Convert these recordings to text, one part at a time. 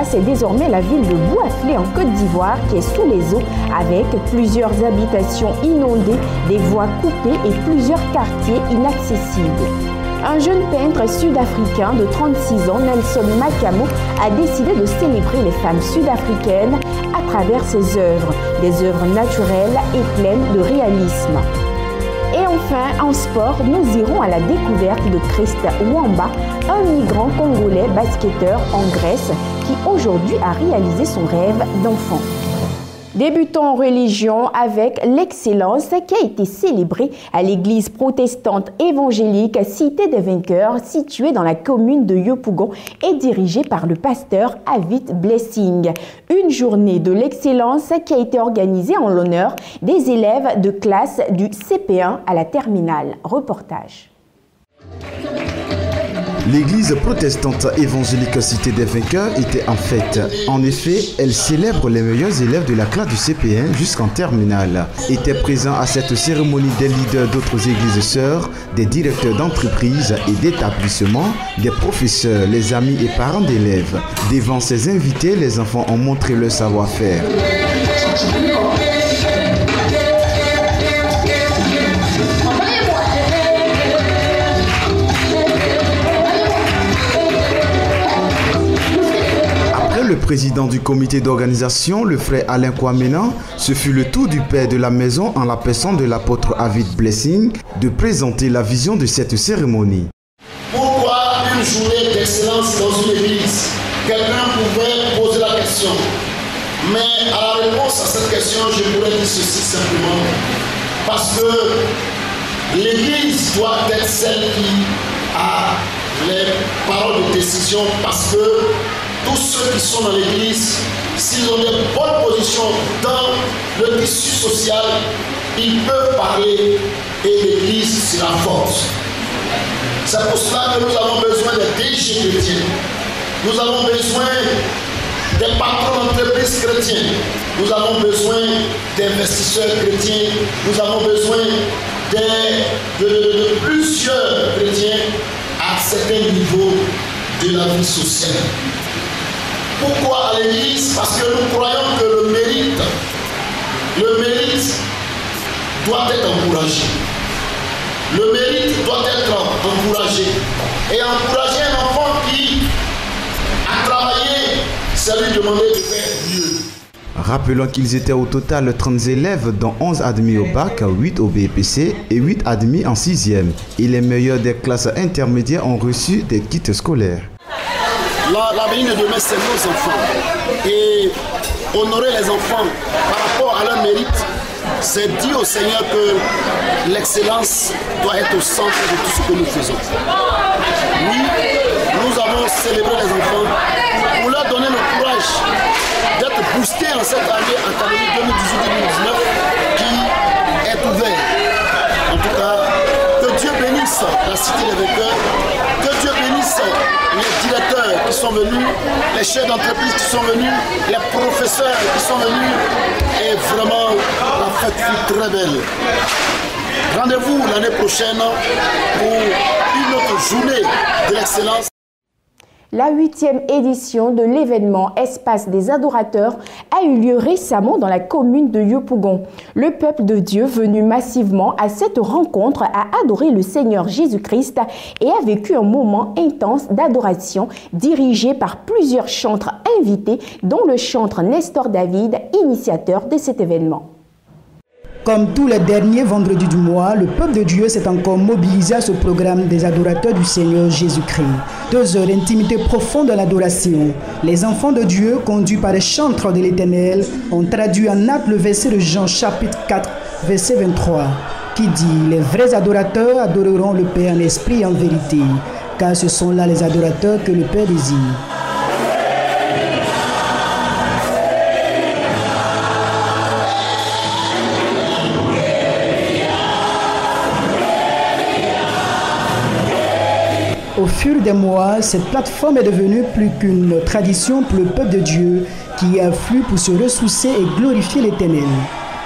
c'est désormais la ville de Bouaflé en Côte d'Ivoire qui est sous les eaux avec plusieurs habitations inondées, des voies coupées et plusieurs quartiers inaccessibles. Un jeune peintre sud-africain de 36 ans, Nelson Makamo, a décidé de célébrer les femmes sud-africaines à travers ses œuvres, des œuvres naturelles et pleines de réalisme. Et enfin, en sport, nous irons à la découverte de Christ Wamba, un migrant congolais basketteur en Grèce qui aujourd'hui a réalisé son rêve d'enfant. Débutons en religion avec l'excellence qui a été célébrée à l'église protestante évangélique Cité des Vainqueurs située dans la commune de Yopougon et dirigée par le pasteur Avid Blessing. Une journée de l'excellence qui a été organisée en l'honneur des élèves de classe du CP1 à la terminale. Reportage. L'église protestante évangélique Cité des Vainqueurs était en fête. En effet, elle célèbre les meilleurs élèves de la classe du CP1 jusqu'en terminale. Étaient présents à cette cérémonie des leaders d'autres églises sœurs, des directeurs d'entreprises et d'établissements, des professeurs, les amis et parents d'élèves. Devant ces invités, les enfants ont montré leur savoir-faire. Le président du comité d'organisation, le frère Alain Kwamena, ce fut le tour du père de la maison en la personne de l'apôtre Avid Blessing de présenter la vision de cette cérémonie. Pourquoi une journée d'excellence dans une église? Quelqu'un pouvait poser la question. Mais à la réponse à cette question, je pourrais dire ceci simplement. Parce que l'église doit être celle qui a les paroles de décision, parce que tous ceux qui sont dans l'église, s'ils ont des bonnes positions dans le tissu social, ils peuvent parler et l'église sera forte. C'est pour cela que nous avons besoin des DG chrétiens. Nous avons besoin des patrons d'entreprises chrétiens. Nous avons besoin d'investisseurs chrétiens. Nous avons besoin de plusieurs chrétiens à certains niveaux de la vie sociale. Pourquoi à l'église? Parce que nous croyons que le mérite doit être encouragé. Le mérite doit être encouragé. Et encourager un enfant qui a travaillé, c'est lui demander de faire mieux. Rappelons qu'ils étaient au total 30 élèves, dont 11 admis au bac, 8 au BEPC et 8 admis en 6e. Et les meilleurs des classes intermédiaires ont reçu des kits scolaires. L'avenir de demain, c'est nos enfants. Et honorer les enfants par rapport à leur mérite, c'est dire au Seigneur que l'excellence doit être au centre de tout ce que nous faisons. Oui, nous avons célébré les enfants pour leur donner le courage d'être boostés en cette année académique 2018-2019 qui est ouverte. En tout cas, que Dieu bénisse la Cité des Vainqueurs, que Dieu bénisse les directeurs qui sont venus, les chefs d'entreprise qui sont venus, les professeurs qui sont venus, et vraiment la fête fut très belle. Rendez-vous l'année prochaine pour une autre journée de l'excellence. La 8e édition de l'événement Espace des adorateurs a eu lieu récemment dans la commune de Yopougon. Le peuple de Dieu venu massivement à cette rencontre a adoré le Seigneur Jésus-Christ et a vécu un moment intense d'adoration dirigé par plusieurs chantres invités, dont le chantre Nestor David, initiateur de cet événement. Comme tous les derniers vendredis du mois, le peuple de Dieu s'est encore mobilisé à ce programme des adorateurs du Seigneur Jésus-Christ. 2 heures d'intimité profonde dans l'adoration. Les enfants de Dieu, conduits par les chantres de l'Éternel, ont traduit en acte le verset de Jean chapitre 4, verset 23, qui dit « Les vrais adorateurs adoreront le Père en esprit et en vérité, car ce sont là les adorateurs que le Père désire. » Au fur des mois, cette plateforme est devenue plus qu'une tradition pour le peuple de Dieu qui y afflue pour se ressourcer et glorifier l'Éternel.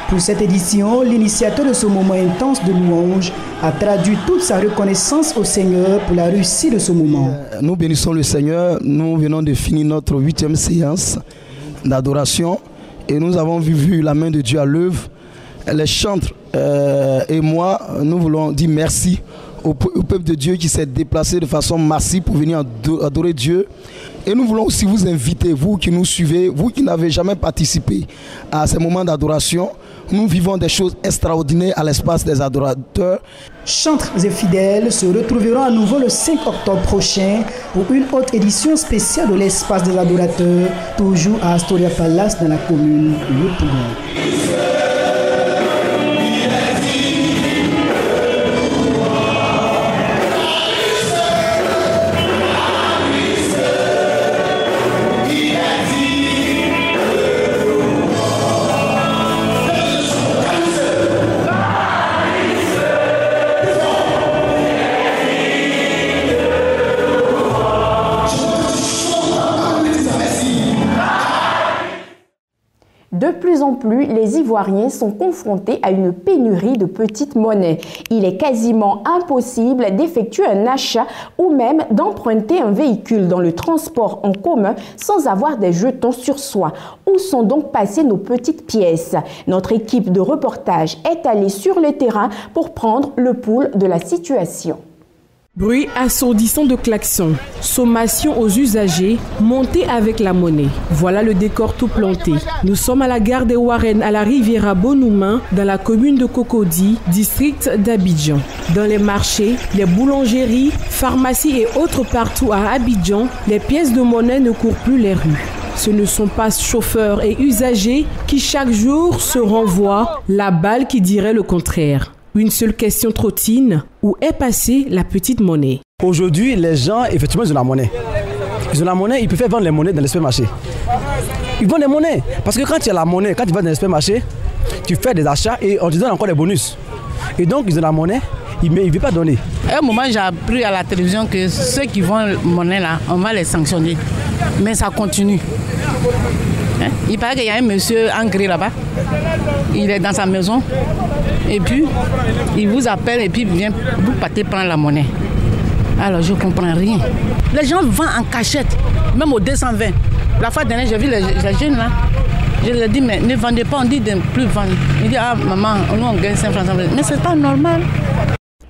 Pour cette édition, l'initiateur de ce moment intense de louange a traduit toute sa reconnaissance au Seigneur pour la réussite de ce moment. Nous bénissons le Seigneur. Nous venons de finir notre 8e séance d'adoration et nous avons vu la main de Dieu à l'œuvre. Les chantres et moi, nous voulons dire merci au peuple de Dieu qui s'est déplacé de façon massive pour venir adorer Dieu. Et nous voulons aussi vous inviter, vous qui nous suivez, vous qui n'avez jamais participé à ces moments d'adoration. Nous vivons des choses extraordinaires à l'espace des adorateurs. Chantres et fidèles se retrouveront à nouveau le 5 octobre prochain pour une autre édition spéciale de l'espace des adorateurs, toujours à Astoria Palace dans la commune de Yopougon. De plus en plus, les Ivoiriens sont confrontés à une pénurie de petites monnaies. Il est quasiment impossible d'effectuer un achat ou même d'emprunter un véhicule dans le transport en commun sans avoir des jetons sur soi. Où sont donc passées nos petites pièces? Notre équipe de reportage est allée sur le terrain pour prendre le pouls de la situation. Bruit assourdissant de klaxons, sommation aux usagers, montée avec la monnaie. Voilà le décor tout planté. Nous sommes à la gare des Warren à la Riviera Bonoumin, dans la commune de Cocody, district d'Abidjan. Dans les marchés, les boulangeries, pharmacies et autres partout à Abidjan, les pièces de monnaie ne courent plus les rues. Ce ne sont pas chauffeurs et usagers qui chaque jour se renvoient la balle qui dirait le contraire. Une seule question trottine, où est passée la petite monnaie? Aujourd'hui, les gens, effectivement, ils ont la monnaie. Ils ont la monnaie, ils peuvent vendre les monnaies dans les supermarchés. Ils vendent les monnaies. Parce que quand tu as la monnaie, quand tu vas dans les supermarchés, tu fais des achats et on te donne encore des bonus. Et donc, ils ont la monnaie, mais ils ne veulent pas donner. À un moment, j'ai appris à la télévision que ceux qui vendent la monnaie, là, on va les sanctionner. Mais ça continue. Il paraît qu'il y a un monsieur ancré là-bas. Il est dans sa maison. Et puis, il vous appelle et puis il vient vous pâter prendre la monnaie. Alors, je ne comprends rien. Les gens vendent en cachette, même au 220. La fois dernière, j'ai vu les jeunes là. Je leur ai dit, mais ne vendez pas, on dit de ne plus vendre. Il dit, ah maman, nous on gagne 5 francs. Mais ce n'est pas normal.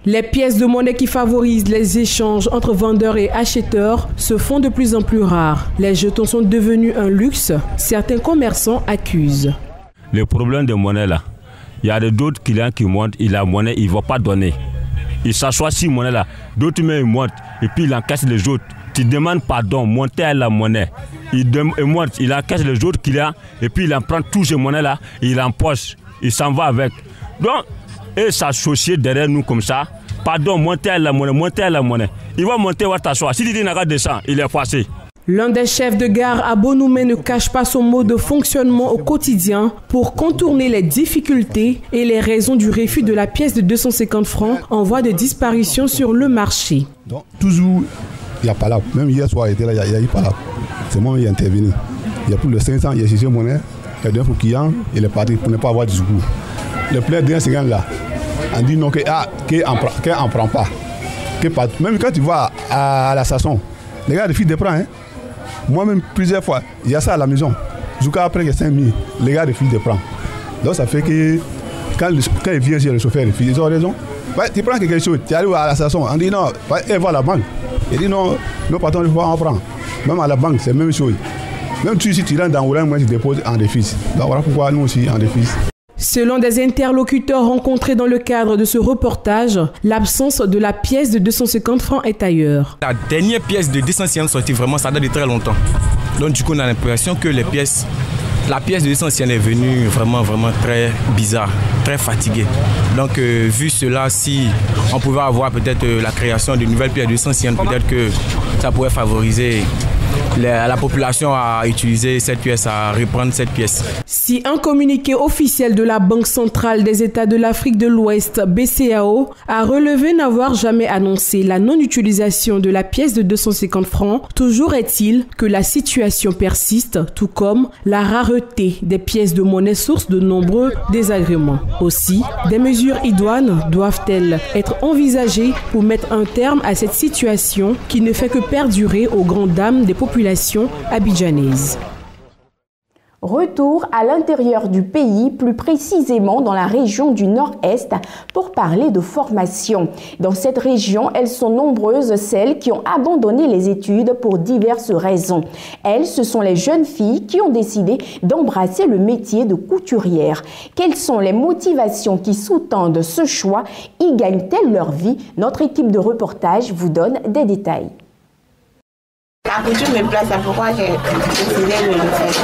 Les pièces de monnaie qui favorisent les échanges entre vendeurs et acheteurs se font de plus en plus rares. Les jetons sont devenus un luxe. Certains commerçants accusent. Le problème de monnaie là, il y a d'autres clients qui montent, il a monnaie, il ne va pas donner. Il s'assoit sur monnaie là, d'autres mais ils montent et puis il encaisse les autres. Tu demandes pardon, monter à la monnaie. Il monte, il encaisse les autres clients et puis il en prend toutes ces monnaies là, il empoche, il s'en va avec. Donc, et s'associer derrière nous comme ça, pardon, monter à la monnaie, monter à la monnaie. Il va monter, il va t'asseoir. Si tu dis qu'il descend, il est passé. L'un des chefs de gare à Bonoumen ne cache pas son mode de fonctionnement au quotidien pour contourner les difficultés et les raisons du refus de la pièce de 250 francs en voie de disparition sur le marché. Donc, toujours, il n'y a pas là. Même hier soir, il était là, il n'y a pas là. C'est moi qui ai intervenu. Il y a plus de 500, il y a cherché monnaie, il y a 2 clients, il est parti pour ne pas avoir du secours. Le plein de 250 là, on dit non, qu'elle n'en prend pas. Même quand tu vas à la station, les gars refusent de prendre. Hein. Moi-même, plusieurs fois, il y a ça à la maison. Jusqu'à après que 5 000, les gars refusent de prendre. Donc ça fait que quand ils viennent chez le chauffeur, ils ont raison. Ouais, tu prends quelque chose, tu arrives à la station, on dit non, elle va à la banque. Il dit non, nos patrons, il faut en prendre. Même à la banque, c'est la même chose. Même si tu rentres dans Orange, moi je dépose en déficit. Donc voilà pourquoi nous aussi en déficit. Selon des interlocuteurs rencontrés dans le cadre de ce reportage, l'absence de la pièce de 250 francs est ailleurs. La dernière pièce de 250 sortie, vraiment, ça date de très longtemps. Donc du coup, on a l'impression que la pièce de 250 est venue vraiment très bizarre, très fatiguée. Donc vu cela, si on pouvait avoir peut-être la création de nouvelles pièces de 250, peut-être que ça pourrait favoriser la population à utiliser cette pièce, à reprendre cette pièce. Si un communiqué officiel de la Banque centrale des États de l'Afrique de l'Ouest, BCAO, a relevé n'avoir jamais annoncé la non-utilisation de la pièce de 250 francs, toujours est-il que la situation persiste, tout comme la rareté des pièces de monnaie source de nombreux désagréments. Aussi, des mesures idoines doivent-elles être envisagées pour mettre un terme à cette situation qui ne fait que perdurer aux grandes dames des populations abidjanaises. Retour à l'intérieur du pays, plus précisément dans la région du Nord-Est, pour parler de formation. Dans cette région, elles sont nombreuses celles qui ont abandonné les études pour diverses raisons. Elles, ce sont les jeunes filles qui ont décidé d'embrasser le métier de couturière. Quelles sont les motivations qui sous-tendent ce choix? Y gagnent-elles leur vie? Notre équipe de reportage vous donne des détails. La couture me plaît, c'est pourquoi j'ai décidé de le faire.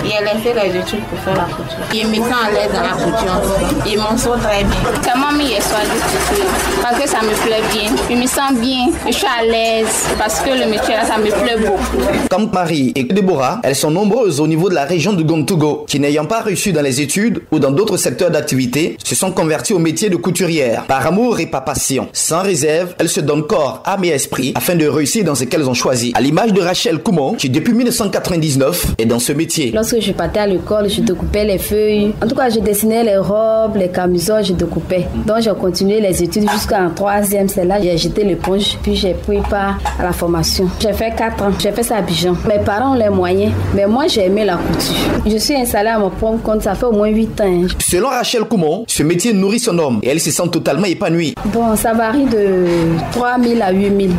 J'ai laissé les études pour faire la couture. Je me sens à l'aise dans la couture. Ils m'en sont très bien. C'est moi qui ai choisi de couture parce que ça me plaît bien. Je me sens bien, je suis à l'aise parce que le métier là, ça me plaît beaucoup. Comme Marie et Déborah, elles sont nombreuses au niveau de la région de Gontogo qui, n'ayant pas réussi dans les études ou dans d'autres secteurs d'activité, se sont converties au métier de couturière. Par amour et par passion. Sans réserve, elles se donnent corps, âme et esprit afin de réussir dans ce qu'elles ont choisi. À l'image de Rachel Koumon, qui depuis 1999 est dans ce métier. Lorsque je partais à l'école, je découpais les feuilles. En tout cas, je dessinais les robes, les camisoles, je découpais. Donc, j'ai continué les études jusqu'en 3e. C'est là que j'ai jeté l'éponge, puis j'ai pris part à la formation. J'ai fait 4 ans. J'ai fait ça à Abidjan. Mes parents ont les moyens, mais moi, j'ai aimé la couture. Je suis installée à mon propre compte, ça fait au moins 8 ans. Selon Rachel Koumon, ce métier nourrit son homme et elle se sent totalement épanouie. Bon, ça varie de 3 000 à 8 000,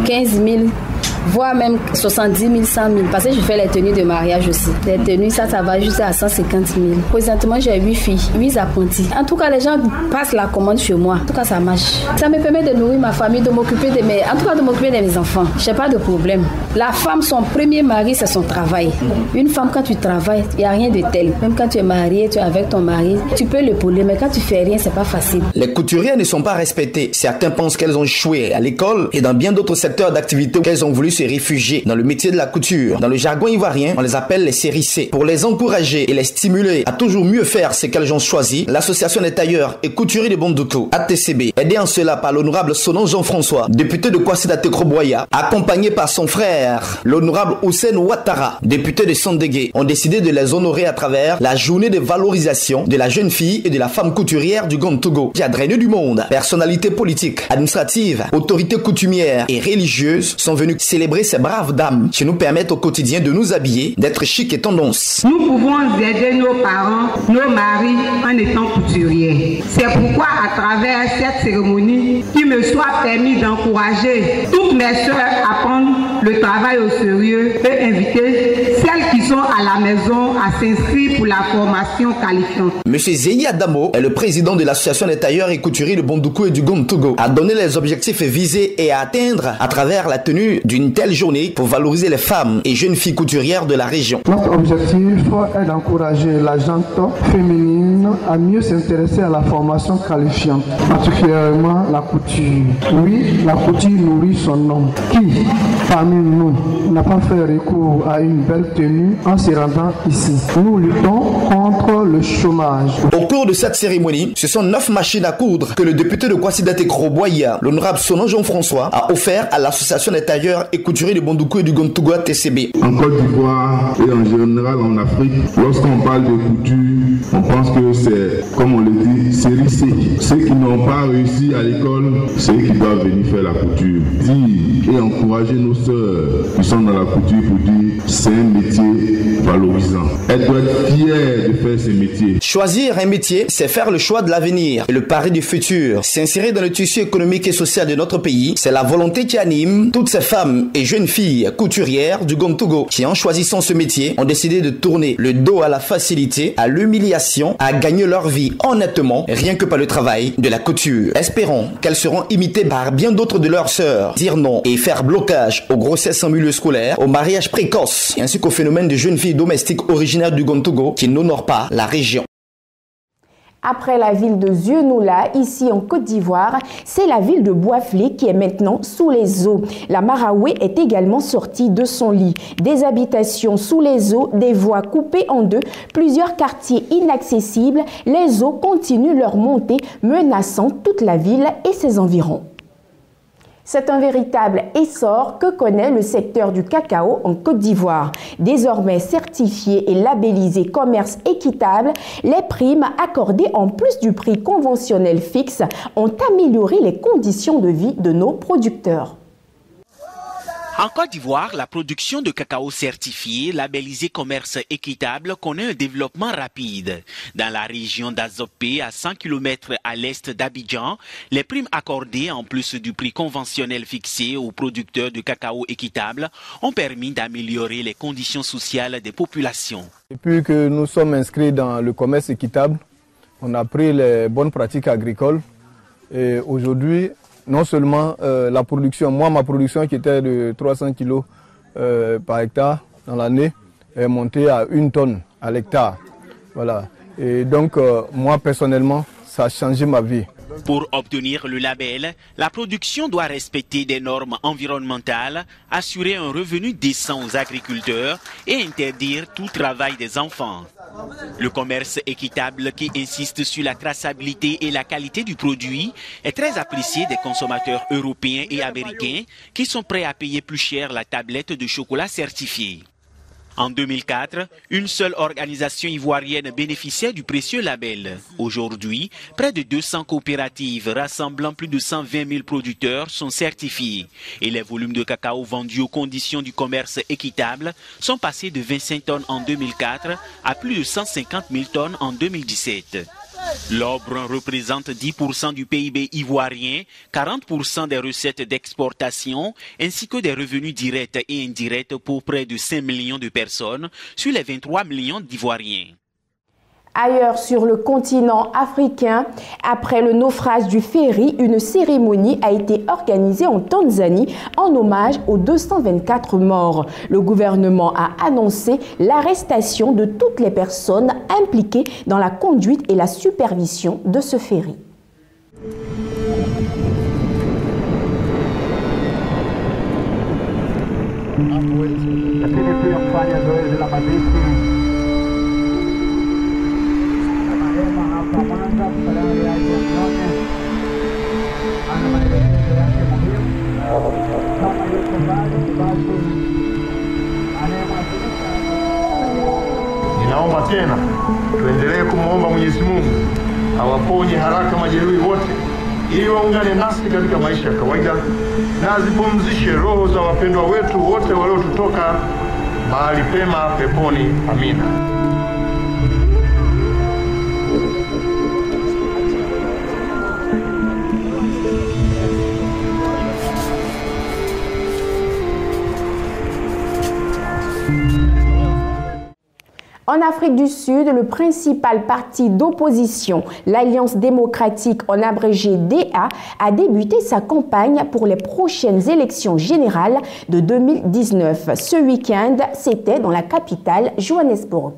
15 000. Voire même 70 000, 100 000. Parce que je fais les tenues de mariage aussi. Les tenues, ça va jusqu'à 150 000. Présentement, j'ai 8 filles, 8 apprentis. En tout cas, les gens passent la commande chez moi. En tout cas, ça marche. Ça me permet de nourrir ma famille, de m'occuper de mes... En tout cas, de m'occuper de mes enfants. Je n'ai pas de problème. La femme, son premier mari, c'est son travail. Une femme, quand tu travailles, il n'y a rien de tel. Même quand tu es marié, tu es avec ton mari, tu peux l'épauler. Mais quand tu fais rien, c'est pas facile. Les couturières ne sont pas respectées. Certains pensent qu'elles ont échoué à l'école et dans bien d'autres secteurs d'activité qu'elles ont voulu se réfugier dans le métier de la couture. Dans le jargon ivoirien, on les appelle les sérissés. Pour les encourager et les stimuler à toujours mieux faire ce qu'elles ont choisi, l'association des tailleurs et couturiers de Bondoukou, ATCB, aidée en cela par l'honorable Sonon Jean-François, député de Kwasi-Date-Kroboya, accompagné par son frère, l'honorable Hussein Ouattara, député de Sandégué, ont décidé de les honorer à travers la journée de valorisation de la jeune fille et de la femme couturière du Gontogo, qui a drainé du monde. Personnalités politiques, administratives, autorités coutumières et religieuses sont venues célébrer ces braves dames qui nous permettent au quotidien de nous habiller, d'être chic et tendance. Nous pouvons aider nos parents, nos maris en étant couturiers. C'est pourquoi à travers cette cérémonie, il me soit permis d'encourager toutes mes sœurs à prendre le travail au sérieux et inviter celles qui sont à la maison à s'inscrire pour la formation qualifiante. Monsieur Zeyi Adamo est le président de l'association des tailleurs et couturiers de Bondoukou et du Gontogo, a donné les objectifs visés et à atteindre à travers la tenue d'une telle journée pour valoriser les femmes et jeunes filles couturières de la région. Notre objectif est d'encourager la gente féminine à mieux s'intéresser à la formation qualifiante, particulièrement la couture. Oui, la couture nourrit son homme. Qui, parmi nous, n'a pas fait recours à une belle tenue en se rendant ici? Nous luttons contre le chômage. Au cours de cette cérémonie, ce sont 9 machines à coudre que le député de Kwasi-Date-Kroboya, l'honorable Sonon Jean-François, a offert à l'association des tailleurs et couturiers de Bondoukou et du Gontogo TCB. En Côte d'Ivoire et en général en Afrique, lorsqu'on parle de couture, on pense que c'est, comme on le dit, sérissé. Ceux qui n'ont pas réussi à l'école, c'est eux qui doivent venir faire la couture. Dire et encourager nos sœurs qui sont dans la couture pour dire c'est un métier valorisant. Elles doivent être fières de faire ce métier. Choisir un métier, c'est faire le choix de l'avenir et le pari du futur. S'insérer dans le tissu économique et social de notre pays, c'est la volonté qui anime toutes ces femmes et jeunes filles couturières du Gontogo qui, en choisissant ce métier, ont décidé de tourner le dos à la facilité, à l'humiliation, à gagner leur vie honnêtement, rien que par le travail de la couture. Espérons qu'elles seront imitées par bien d'autres de leurs sœurs. Dire non et faire blocage aux grossesses en milieu scolaire, au mariage précoce, ainsi qu'au phénomène de jeunes filles domestiques originaires du Gontogo qui n'honorent pas la région. Après la ville de Zieunula, ici en Côte d'Ivoire, c'est la ville de Boisflé qui est maintenant sous les eaux. La Maraoué est également sortie de son lit. Des habitations sous les eaux, des voies coupées en deux, plusieurs quartiers inaccessibles. Les eaux continuent leur montée, menaçant toute la ville et ses environs. C'est un véritable essor que connaît le secteur du cacao en Côte d'Ivoire. Désormais certifié et labellisé commerce équitable, les primes accordées en plus du prix conventionnel fixe ont amélioré les conditions de vie de nos producteurs. En Côte d'Ivoire, la production de cacao certifié, labellisé commerce équitable, connaît un développement rapide. Dans la région d'Azopé, à 100 km à l'est d'Abidjan, les primes accordées en plus du prix conventionnel fixé aux producteurs de cacao équitable ont permis d'améliorer les conditions sociales des populations. Depuis que nous sommes inscrits dans le commerce équitable, on a pris les bonnes pratiques agricoles et aujourd'hui, non seulement la production, ma production qui était de 300 kg par hectare dans l'année est montée à 1 tonne à l'hectare. Voilà. Et donc moi personnellement, ça a changé ma vie. Pour obtenir le label, la production doit respecter des normes environnementales, assurer un revenu décent aux agriculteurs et interdire tout travail des enfants. Le commerce équitable qui insiste sur la traçabilité et la qualité du produit est très apprécié des consommateurs européens et américains qui sont prêts à payer plus cher la tablette de chocolat certifiée. En 2004, une seule organisation ivoirienne bénéficiait du précieux label. Aujourd'hui, près de 200 coopératives rassemblant plus de 120 000 producteurs sont certifiées. Et les volumes de cacao vendus aux conditions du commerce équitable sont passés de 25 tonnes en 2004 à plus de 150 000 tonnes en 2017. L'orbre représente 10% du PIB ivoirien, 40% des recettes d'exportation, ainsi que des revenus directs et indirects pour près de 5 millions de personnes sur les 23 millions d'Ivoiriens. Ailleurs sur le continent africain, après le naufrage du ferry, une cérémonie a été organisée en Tanzanie en hommage aux 224 morts. Le gouvernement a annoncé l'arrestation de toutes les personnes impliquées dans la conduite et la supervision de ce ferry. Ninaomba tena tuendelee kumwomba Mwenyezi Mungu awaponye haraka majeruhi wote ili waungane nasi katika maisha ya kawaida na azipumzishe roho za wapendwa wetu wote waliotutoka mahali pema peponi. Amina. En Afrique du Sud, le principal parti d'opposition, l'Alliance démocratique en abrégé DA, a débuté sa campagne pour les prochaines élections générales de 2019. Ce week-end, c'était dans la capitale, Johannesburg.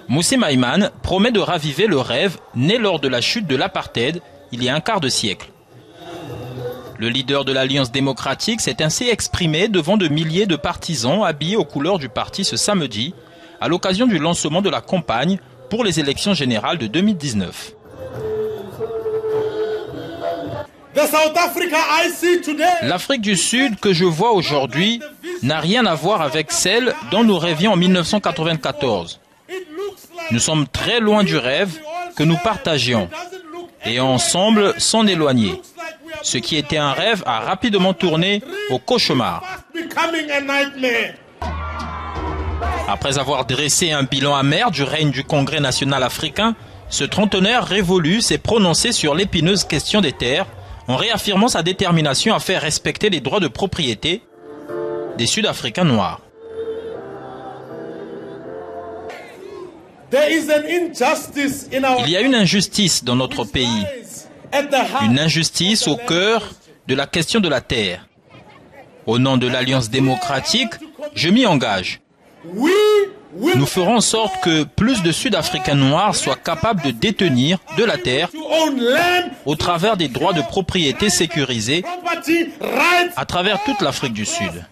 Moussé Maïman promet de raviver le rêve né lors de la chute de l'apartheid il y a un quart de siècle. Le leader de l'Alliance démocratique s'est ainsi exprimé devant de milliers de partisans habillés aux couleurs du parti ce samedi, à l'occasion du lancement de la campagne pour les élections générales de 2019. L'Afrique du Sud que je vois aujourd'hui n'a rien à voir avec celle dont nous rêvions en 1994. Nous sommes très loin du rêve que nous partagions et ensemble s'en éloigner. Ce qui était un rêve a rapidement tourné au cauchemar. Après avoir dressé un bilan amer du règne du Congrès national africain, ce trentenaire révolu s'est prononcé sur l'épineuse question des terres en réaffirmant sa détermination à faire respecter les droits de propriété des Sud-Africains noirs. Il y a une injustice dans notre pays, une injustice au cœur de la question de la terre. Au nom de l'Alliance démocratique, je m'y engage. Nous ferons en sorte que plus de Sud-Africains noirs soient capables de détenir de la terre au travers des droits de propriété sécurisés à travers toute l'Afrique du Sud.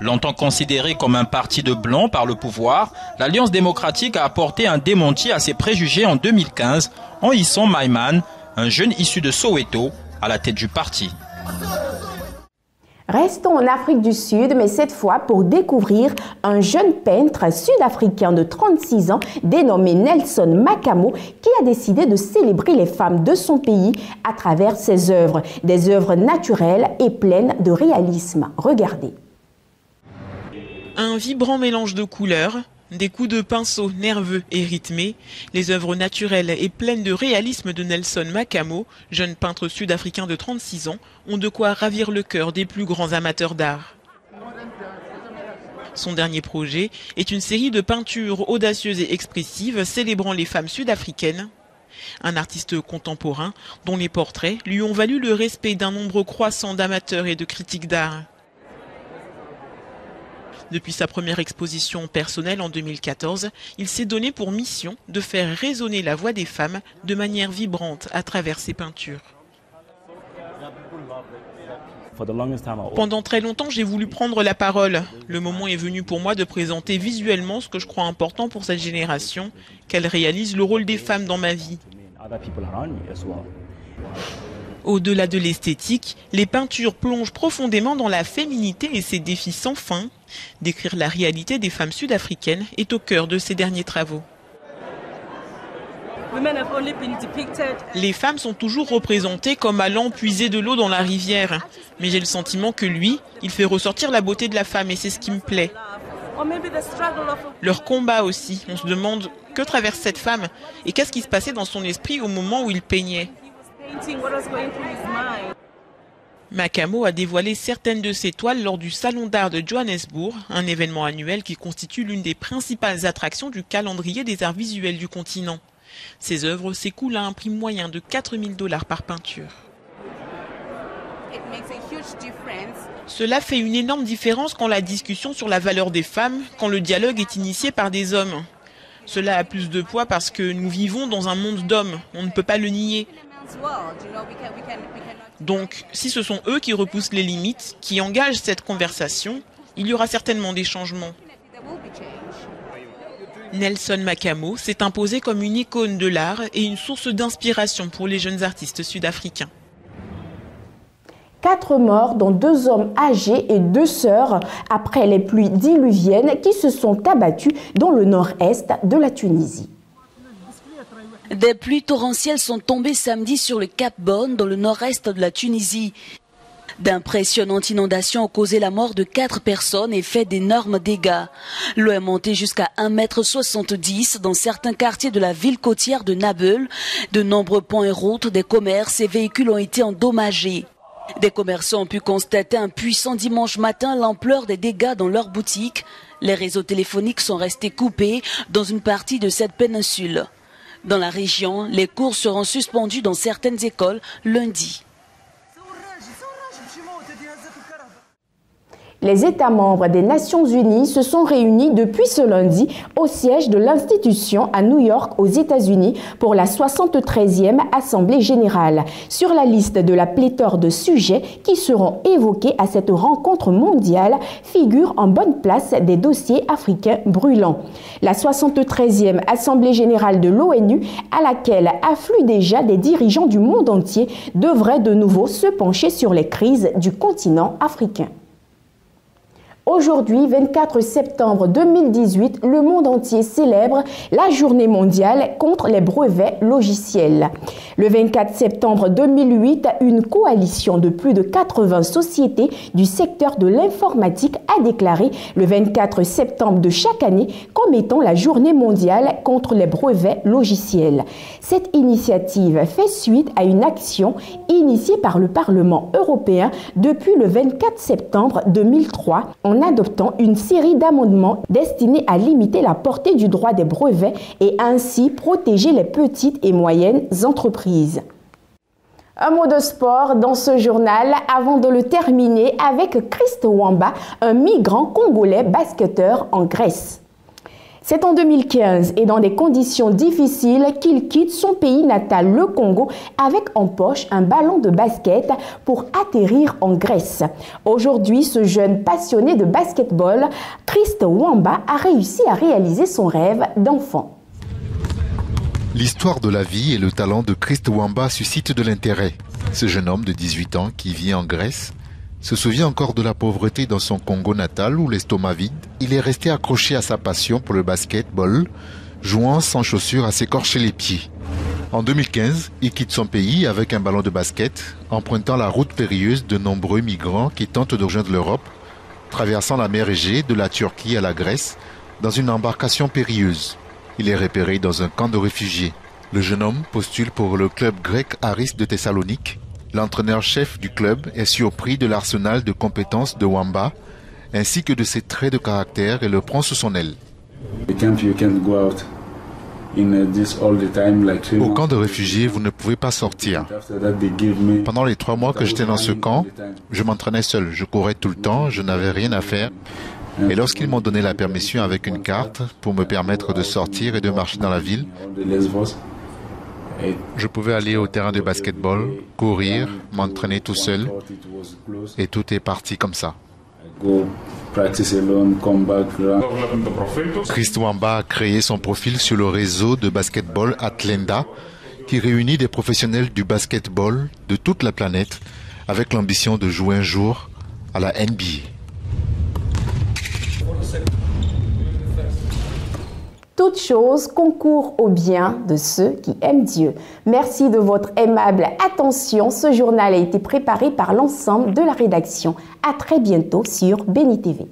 Longtemps considéré comme un parti de blancs par le pouvoir, l'Alliance démocratique a apporté un démenti à ses préjugés en 2015 en hissant Maïman, un jeune issu de Soweto, à la tête du parti. Restons en Afrique du Sud, mais cette fois pour découvrir un jeune peintre sud-africain de 36 ans dénommé Nelson Makamo qui a décidé de célébrer les femmes de son pays à travers ses œuvres, des œuvres naturelles et pleines de réalisme. Regardez. Un vibrant mélange de couleurs, des coups de pinceau nerveux et rythmés, les œuvres naturelles et pleines de réalisme de Nelson Makamo, jeune peintre sud-africain de 36 ans, ont de quoi ravir le cœur des plus grands amateurs d'art. Son dernier projet est une série de peintures audacieuses et expressives célébrant les femmes sud-africaines. Un artiste contemporain dont les portraits lui ont valu le respect d'un nombre croissant d'amateurs et de critiques d'art. Depuis sa première exposition personnelle en 2014, il s'est donné pour mission de faire résonner la voix des femmes de manière vibrante à travers ses peintures. Pendant très longtemps, j'ai voulu prendre la parole. Le moment est venu pour moi de présenter visuellement ce que je crois important pour cette génération, qu'elle réalise le rôle des femmes dans ma vie. Au-delà de l'esthétique, les peintures plongent profondément dans la féminité et ses défis sans fin. Décrire la réalité des femmes sud-africaines est au cœur de ses derniers travaux. Les femmes sont toujours représentées comme allant puiser de l'eau dans la rivière. Mais j'ai le sentiment que lui, il fait ressortir la beauté de la femme et c'est ce qui me plaît. Leur combat aussi, on se demande que traverse cette femme et qu'est-ce qui se passait dans son esprit au moment où il peignait. Makamo a dévoilé certaines de ses toiles lors du Salon d'art de Johannesburg, un événement annuel qui constitue l'une des principales attractions du calendrier des arts visuels du continent. Ses œuvres s'écoulent à un prix moyen de 4 000 $ par peinture. Cela fait une énorme différence quand la discussion sur la valeur des femmes, quand le dialogue est initié par des hommes. Cela a plus de poids parce que nous vivons dans un monde d'hommes, on ne peut pas le nier. Donc, si ce sont eux qui repoussent les limites, qui engagent cette conversation, il y aura certainement des changements. Nelson Makamo s'est imposé comme une icône de l'art et une source d'inspiration pour les jeunes artistes sud-africains. 4 morts, dont 2 hommes âgés et 2 sœurs, après les pluies diluviennes qui se sont abattues dans le nord-est de la Tunisie. Des pluies torrentielles sont tombées samedi sur le Cap Bon, dans le nord-est de la Tunisie. D'impressionnantes inondations ont causé la mort de 4 personnes et fait d'énormes dégâts. L'eau est montée jusqu'à 1,70 m dans certains quartiers de la ville côtière de Nabeul. De nombreux ponts et routes, des commerces et véhicules ont été endommagés. Des commerçants ont pu constater un puissant dimanche matin l'ampleur des dégâts dans leurs boutiques. Les réseaux téléphoniques sont restés coupés dans une partie de cette péninsule. Dans la région, les cours seront suspendus dans certaines écoles lundi. Les États membres des Nations Unies se sont réunis depuis ce lundi au siège de l'institution à New York aux États-Unis pour la 73e Assemblée générale. Sur la liste de la pléthore de sujets qui seront évoqués à cette rencontre mondiale figurent en bonne place des dossiers africains brûlants. La 73e Assemblée générale de l'ONU, à laquelle affluent déjà des dirigeants du monde entier, devrait de nouveau se pencher sur les crises du continent africain. Aujourd'hui, 24 septembre 2018, le monde entier célèbre la journée mondiale contre les brevets logiciels. Le 24 septembre 2008, une coalition de plus de 80 sociétés du secteur de l'informatique a déclaré le 24 septembre de chaque année comme étant la journée mondiale contre les brevets logiciels. Cette initiative fait suite à une action initiée par le Parlement européen depuis le 24 septembre 2003 en adoptant une série d'amendements destinés à limiter la portée du droit des brevets et ainsi protéger les petites et moyennes entreprises. Un mot de sport dans ce journal avant de le terminer avec Christ Wamba, un migrant congolais basketteur en Grèce. C'est en 2015 et dans des conditions difficiles qu'il quitte son pays natal, le Congo, avec en poche un ballon de basket pour atterrir en Grèce. Aujourd'hui, ce jeune passionné de basketball, Christ Wamba, a réussi à réaliser son rêve d'enfant. L'histoire de la vie et le talent de Christ Wamba suscitent de l'intérêt. Ce jeune homme de 18 ans qui vit en Grèce se souvient encore de la pauvreté dans son Congo natal où l'estomac vide, il est resté accroché à sa passion pour le basketball, jouant sans chaussures à s'écorcher les pieds. En 2015, il quitte son pays avec un ballon de basket, empruntant la route périlleuse de nombreux migrants qui tentent de rejoindre l'Europe, traversant la mer Égée de la Turquie à la Grèce dans une embarcation périlleuse. Il est repéré dans un camp de réfugiés. Le jeune homme postule pour le club grec Aris de Thessalonique. L'entraîneur-chef du club est surpris de l'arsenal de compétences de Wamba, ainsi que de ses traits de caractère et le prend sous son aile. Au camp de réfugiés, vous ne pouvez pas sortir. Pendant les 3 mois que j'étais dans ce camp, je m'entraînais seul. Je courais tout le temps, je n'avais rien à faire. Et lorsqu'ils m'ont donné la permission avec une carte pour me permettre de sortir et de marcher dans la ville, je pouvais aller au terrain de basketball, courir, m'entraîner tout seul, et tout est parti comme ça. Christ Wamba a créé son profil sur le réseau de basketball Atlenda, qui réunit des professionnels du basketball de toute la planète, avec l'ambition de jouer un jour à la NBA. Toute chose concourt au bien de ceux qui aiment Dieu. Merci de votre aimable attention. Ce journal a été préparé par l'ensemble de la rédaction. À très bientôt sur Béni TV.